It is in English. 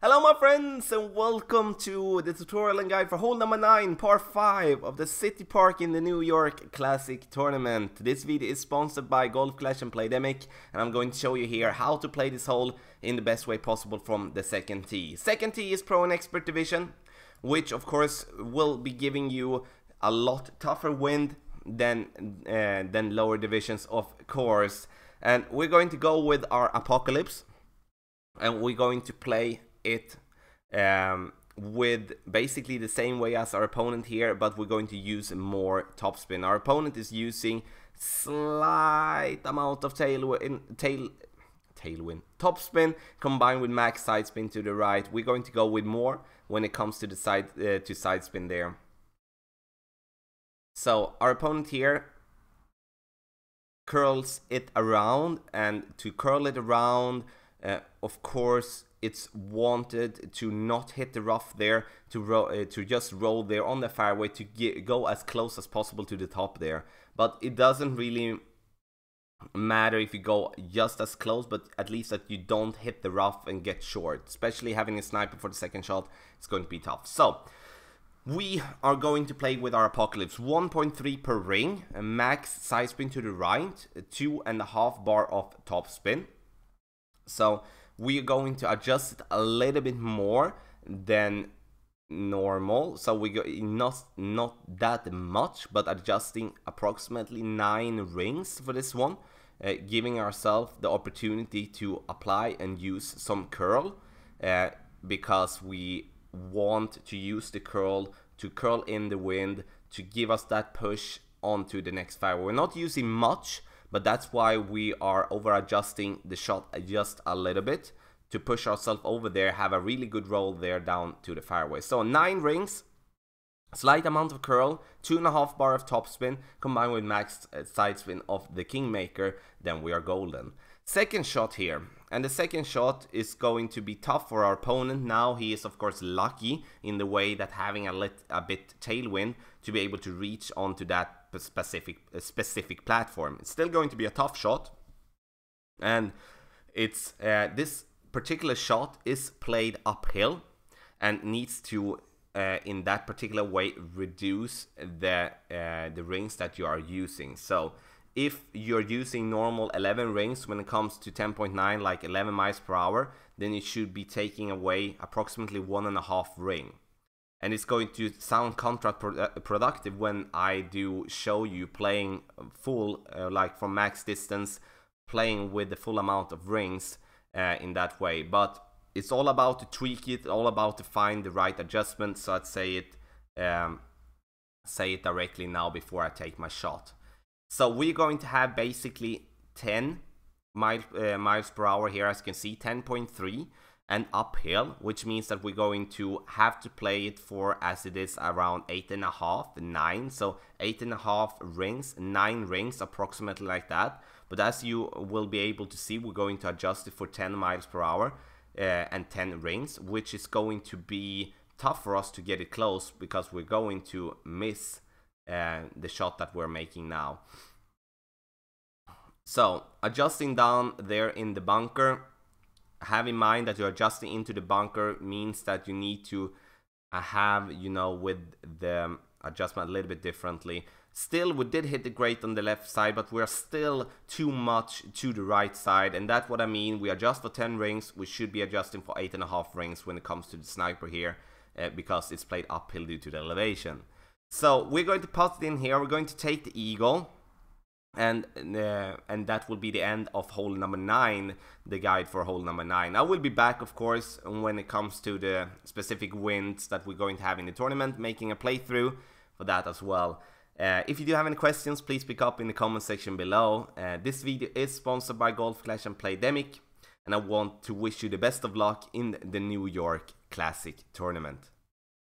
Hello my friends and welcome to the tutorial and guide for hole number 9, par 5 of the City Park in the New York Classic Tournament. This video is sponsored by Golf Clash and Playdemic, and I'm going to show you here how to play this hole in the best way possible from the second tee. Second tee is Pro and Expert Division, which of course will be giving you a lot tougher wind than lower divisions of course. And we're going to go with our Apocalypse, and we're going to play it with basically the same way as our opponent here, but we're going to use more topspin. Our opponent is using slight amount of tailwind topspin combined with max side spin to the right. We're going to go with more when it comes to the side spin there. So our opponent here curls it around, and to curl it around, of course it's wanted to not hit the rough there, to just roll there on the fairway, to go as close as possible to the top there. But it doesn't really matter if you go just as close, but at least that you don't hit the rough and get short. Especially having a sniper for the second shot, it's going to be tough. So we are going to play with our Apocalypse. 1.3 per ring, a max side spin to the right, 2.5 bar of top spin. So we're going to adjust it a little bit more than normal. So we go not that much, but adjusting approximately 9 rings for this one, giving ourselves the opportunity to apply and use some curl, because we want to use the curl to curl in the wind to give us that push onto the next fairway. We're not using much, but that's why we are over adjusting the shot just a little bit to push ourselves over there, have a really good roll there down to the fairway. So 9 rings, slight amount of curl, 2.5 bar of topspin combined with max side spin of the Kingmaker, then we are golden. Second shot here, and the second shot is going to be tough for our opponent. Now he is of course lucky in the way that having a bit tailwind to be able to reach onto that specific platform. It's still going to be a tough shot, and it's this particular shot is played uphill and needs to in that particular way reduce the rings that you are using. So if you're using normal 11 rings when it comes to 10.9, like 11 miles per hour, then you should be taking away approximately 1.5 ring. And it's going to sound counterproductive when I do show you playing full, like from max distance, playing with the full amount of rings in that way. But it's all about to tweak it, all about to find the right adjustment. So I'd say it directly now before I take my shot. So we're going to have basically 10 miles per hour here, as you can see, 10.3. and uphill, which means that we're going to have to play it for as it is around 8.5, 9. So 8.5 rings, 9 rings, approximately like that. But as you will be able to see, we're going to adjust it for 10 miles per hour and 10 rings, which is going to be tough for us to get it close, because we're going to miss the shot that we're making now. So adjusting down there in the bunker, have in mind that you're adjusting into the bunker means that you need to have, you know, with the adjustment a little bit differently. Still, we did hit the grate on the left side, but we're still too much to the right side, and that's what I mean. We adjust for 10 rings, we should be adjusting for 8.5 rings when it comes to the sniper here, because it's played uphill due to the elevation. So we're going to put it in here, we're going to take the eagle, and that will be the end of hole number 9, the guide for hole number 9. I will be back, of course, when it comes to the specific winds that we're going to have in the tournament, making a playthrough for that as well. If you do have any questions, please pick up in the comment section below. This video is sponsored by Golf Clash and Playdemic, and I want to wish you the best of luck in the New York Classic Tournament.